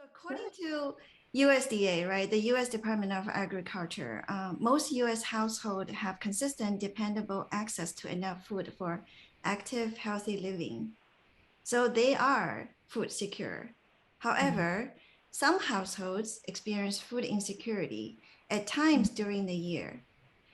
According to USDA, right, the U.S. Department of Agriculture, most U.S. households have consistent, dependable access to enough food for active, healthy living. So they are food secure. However, some households experience food insecurity at times during the year.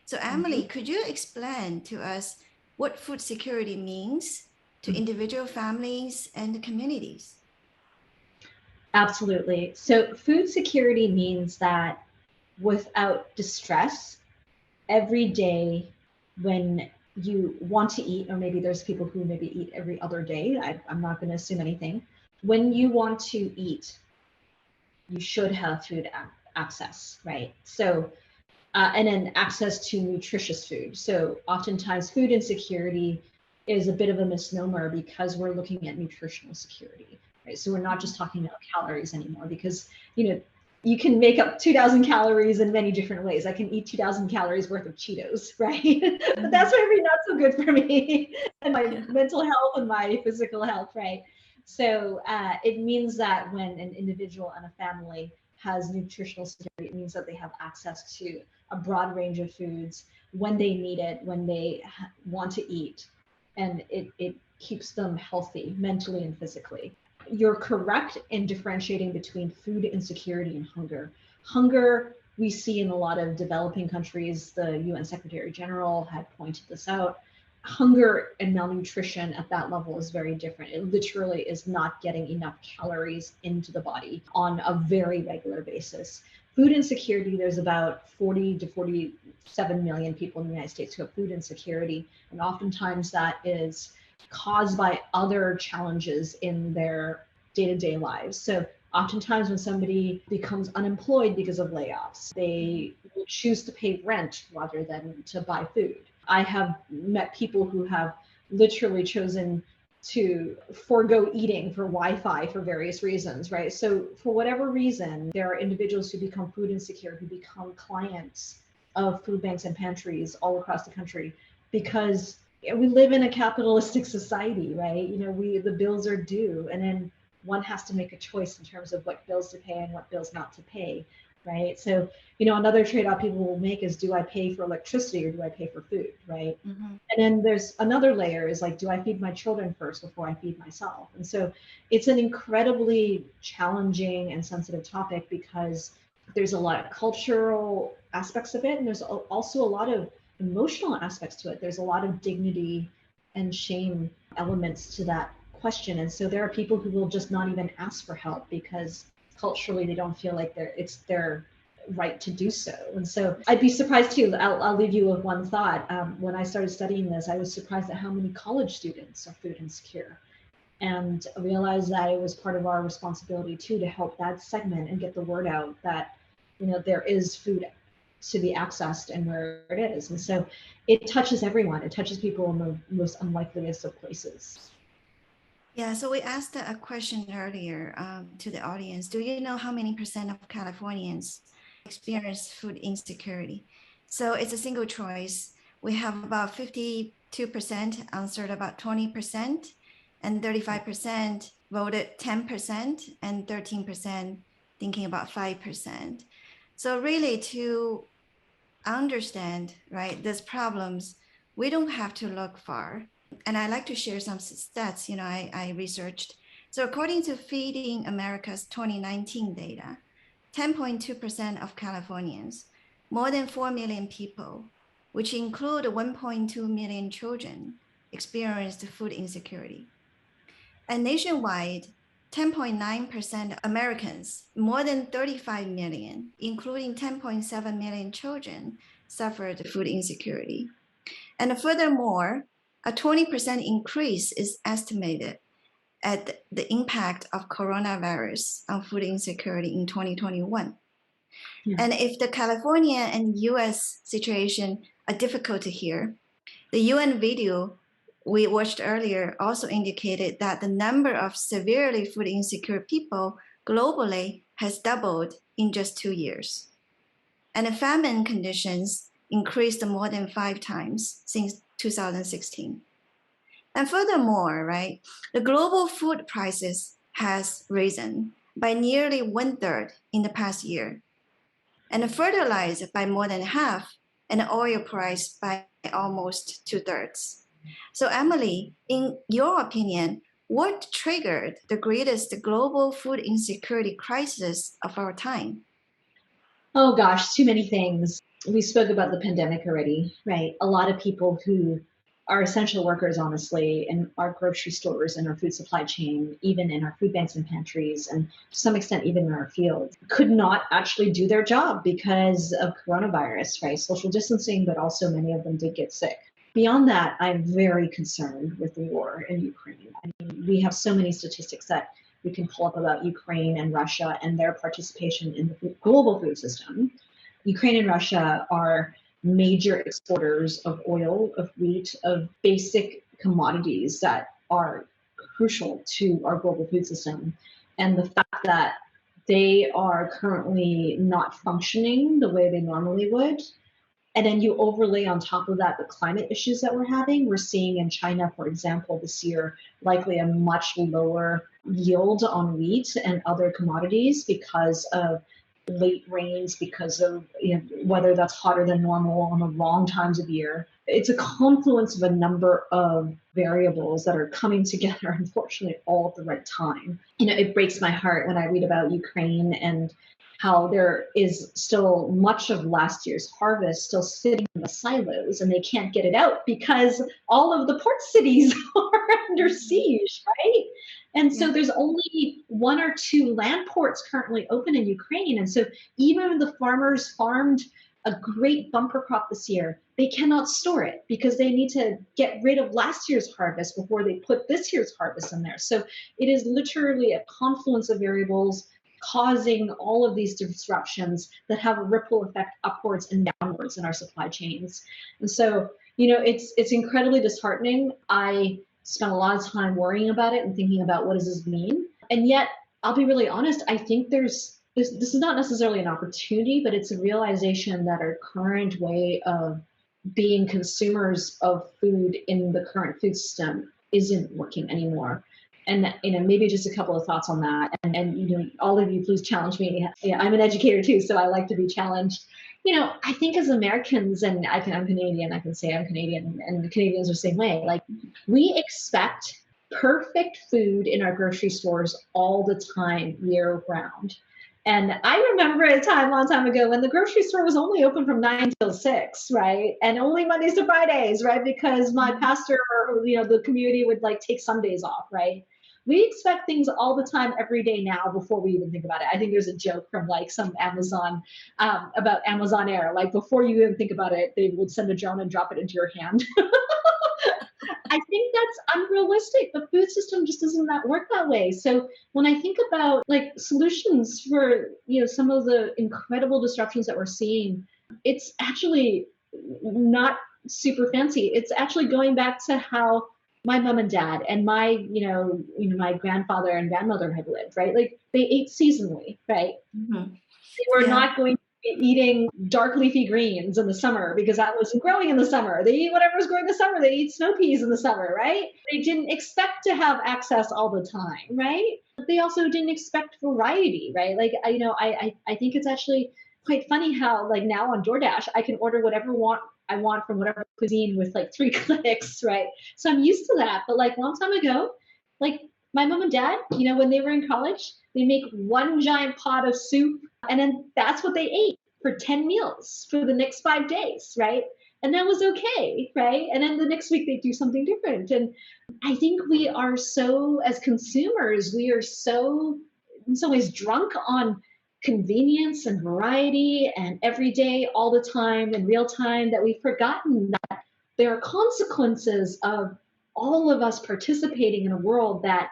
So, Emily, could you explain to us what food security means to individual families and communities? Absolutely. So food security means that without distress, every day when you want to eat, or maybe there's people who maybe eat every other day, I'm not going to assume anything. When you want to eat, you should have food access, right? So, and then access to nutritious food. So oftentimes food insecurity is a bit of a misnomer because we're looking at nutritional security, right? So we're not just talking about calories anymore because, you can make up 2,000 calories in many different ways. I can eat 2,000 calories worth of Cheetos, right? But that's maybe not so good for me and my mental health and my physical health, right? So it means that when an individual and a family has nutritional security, it means that they have access to a broad range of foods when they need it, when they want to eat, and it keeps them healthy mentally and physically. You're correct in differentiating between food insecurity and hunger. Hunger, we see in a lot of developing countries. The UN Secretary General had pointed this out. Hunger and malnutrition at that level is very different. It literally is not getting enough calories into the body on a very regular basis. Food insecurity, there's about 40 to 47 million people in the United States who have food insecurity. And oftentimes that is caused by other challenges in their day-to-day lives. So oftentimes when somebody becomes unemployed because of layoffs, they will choose to pay rent rather than to buy food. I have met people who have literally chosen to forego eating for Wi-Fi for various reasons, right? So for whatever reason, there are individuals who become food insecure, who become clients of food banks and pantries all across the country because we live in a capitalistic society, right? The bills are due, and then one has to make a choice in terms of what bills to pay and what bills not to pay, right? So, another trade-off people will make is, do I pay for electricity or do I pay for food, right? And then there's another layer is like, do I feed my children first before I feed myself? And so it's an incredibly challenging and sensitive topic because there's a lot of cultural aspects of it, and there's also a lot of emotional aspects to it. There's a lot of dignity and shame elements to that question. And so there are people who will just not even ask for help because culturally they don't feel like it's their right to do so. And so I'd be surprised too. I'll leave you with one thought. When I started studying this, I was surprised at how many college students are food insecure, and realized that it was part of our responsibility too to help that segment and get the word out that there is food to be accessed and where it is. And so it touches everyone. It touches people in the most unlikeliest of places. Yeah, so we asked a question earlier to the audience. Do you know how many percent of Californians experience food insecurity? So it's a single choice. We have about 52% answered about 20%, and 35% voted 10%, and 13% thinking about 5%. So really, to understand, right, these problems, we don't have to look far. And I like to share some stats, I researched. So according to Feeding America's 2019 data, 10.2% of Californians, more than 4 million people, which include 1.2 million children, experienced food insecurity. And nationwide, 10.9% Americans, more than 35 million, including 10.7 million children, suffered food insecurity. And furthermore, a 20% increase is estimated at the impact of coronavirus on food insecurity in 2021. Yeah. And if the California and US situation are difficult to hear, the UN video we watched earlier also indicated that the number of severely food insecure people globally has doubled in just 2 years. And the famine conditions increased more than 5 times since 2016. And furthermore, right, the global food prices has risen by nearly 1/3 in the past year, and fertilizer by more than half, and oil price by almost 2/3. So, Emily, in your opinion, what triggered the greatest global food insecurity crisis of our time? Oh gosh, too many things. We spoke about the pandemic already, right? A lot of people who are essential workers, honestly, in our grocery stores and our food supply chain, even in our food banks and pantries, and to some extent, even in our fields, could not actually do their job because of coronavirus, right? Social distancing, but also many of them did get sick. Beyond that, I'm very concerned with the war in Ukraine. I mean, we have so many statistics that we can pull up about Ukraine and Russia and their participation in the global food system. Ukraine and Russia are major exporters of oil, of wheat, of basic commodities that are crucial to our global food system. And the fact that they are currently not functioning the way they normally would, and then you overlay on top of that the climate issues that we're having. We're seeing in China, for example, this year, likely a much lower yield on wheat and other commodities because of late rains, because of weather that's hotter than normal on the wrong times of year. It's a confluence of a number of variables that are coming together, unfortunately, all at the right time. It breaks my heart when I read about Ukraine and how there is still much of last year's harvest still sitting in the silos and they can't get it out because all of the port cities are under siege, right? And so there's only 1 or 2 land ports currently open in Ukraine. And so even when the farmers farmed a great bumper crop this year, they cannot store it because they need to get rid of last year's harvest before they put this year's harvest in there. So it is literally a confluence of variables causing all of these disruptions that have a ripple effect upwards and downwards in our supply chains. And so, it's incredibly disheartening. I spent a lot of time worrying about it and thinking about what does this mean. And yet, I'll be really honest, I think this is not necessarily an opportunity, but it's a realization that our current way of being consumers of food in the current food system isn't working anymore. And maybe just a couple of thoughts on that. And all of you, please challenge me. Yeah, I'm an educator too, so I like to be challenged. I think as Americans, and I'm Canadian, I can say I'm Canadian, and the Canadians are the same way. Like, we expect perfect food in our grocery stores all the time, year round. And I remember a long time ago, when the grocery store was only open from 9 till 6, right? And only Mondays to Fridays, right? Because my pastor or, the community would take Sundays off, right? We expect things all the time, every day now, before we even think about it. I think there's a joke from some Amazon about Amazon Air. Before you even think about it, they would send a drone and drop it into your hand. I think that's unrealistic. The food system just doesn't work that way. So when I think about solutions for some of the incredible disruptions that we're seeing, it's actually not super fancy. It's actually going back to how my mom and dad and my my grandfather and grandmother had lived, right? They ate seasonally, right? Mm-hmm. They were not going to be eating dark leafy greens in the summer because that wasn't growing in the summer. They eat whatever was growing in the summer. They eat snow peas in the summer, right? They didn't expect to have access all the time, right? But they also didn't expect variety, right? I think it's actually quite funny how now on DoorDash I can order whatever I want from whatever cuisine with 3 clicks, right? So I'm used to that. But long time ago, my mom and dad, when they were in college, they make one giant pot of soup, and then that's what they ate for 10 meals for the next 5 days, right? And that was okay, right? And then the next week they do something different. And I think we are so, as consumers, we are so, in some ways, drunk on convenience and variety and every day, all the time, in real time, that we've forgotten that there are consequences of all of us participating in a world that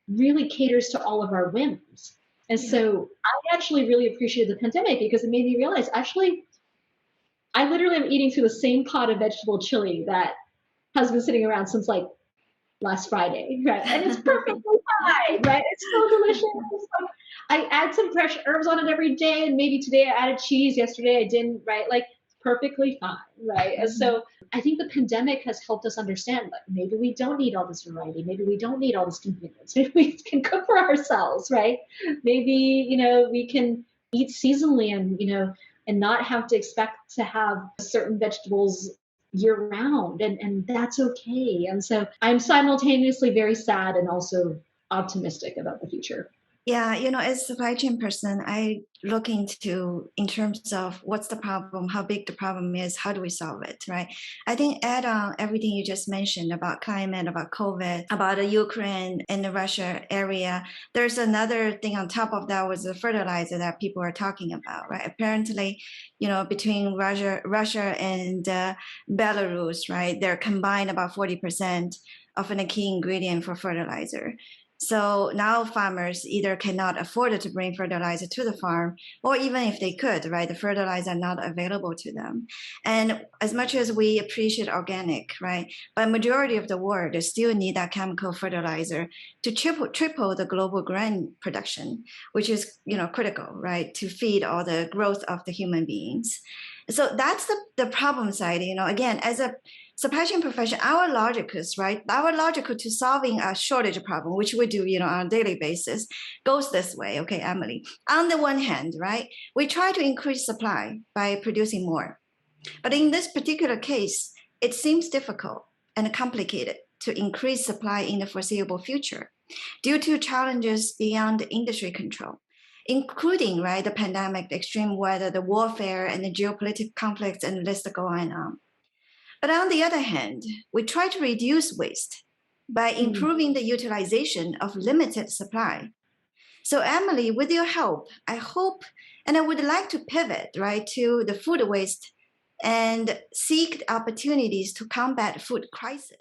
really caters to all of our whims. And so I actually really appreciated the pandemic because it made me realize, actually, I literally am eating through the same pot of vegetable chili that has been sitting around since last Friday, right? And it's perfectly fine, right? It's so delicious. I add some fresh herbs on it every day, and maybe today I added cheese, yesterday I didn't, right? It's perfectly fine, right? And so I think the pandemic has helped us understand that maybe we don't need all this variety, maybe we don't need all this convenience, maybe we can cook for ourselves, right? Maybe, we can eat seasonally and, and not have to expect to have certain vegetables year round, and that's okay. And so I'm simultaneously very sad and also optimistic about the future. Yeah, as a supply chain person, I look into in terms of what's the problem, how big the problem is, how do we solve it, right? I think add on everything you just mentioned about climate, about COVID, about the Ukraine and the Russia area. There's another thing on top of that was the fertilizer that people are talking about, right? Apparently, between Russia and Belarus, right, they're combined about 40% of a key ingredient for fertilizer. So now farmers either cannot afford to bring fertilizer to the farm, or even if they could, right, the fertilizer are not available to them. And as much as we appreciate organic, right, but majority of the world they still need that chemical fertilizer to triple the global grain production, which is critical, right, to feed all the growth of the human beings. So that's the problem side. Again, as a supply chain profession, our logic is, right, our logic to solving a shortage problem, which we do, on a daily basis, goes this way. Okay, Emily. On the one hand, right, we try to increase supply by producing more. But in this particular case, it seems difficult and complicated to increase supply in the foreseeable future due to challenges beyond industry control, including, right, the pandemic, the extreme weather, the warfare, and the geopolitical conflicts, and the list going on. But on the other hand, we try to reduce waste by improving the utilization of limited supply. So, Emily, with your help, I hope, and I would like to pivot, right, to the food waste and seek opportunities to combat food crisis.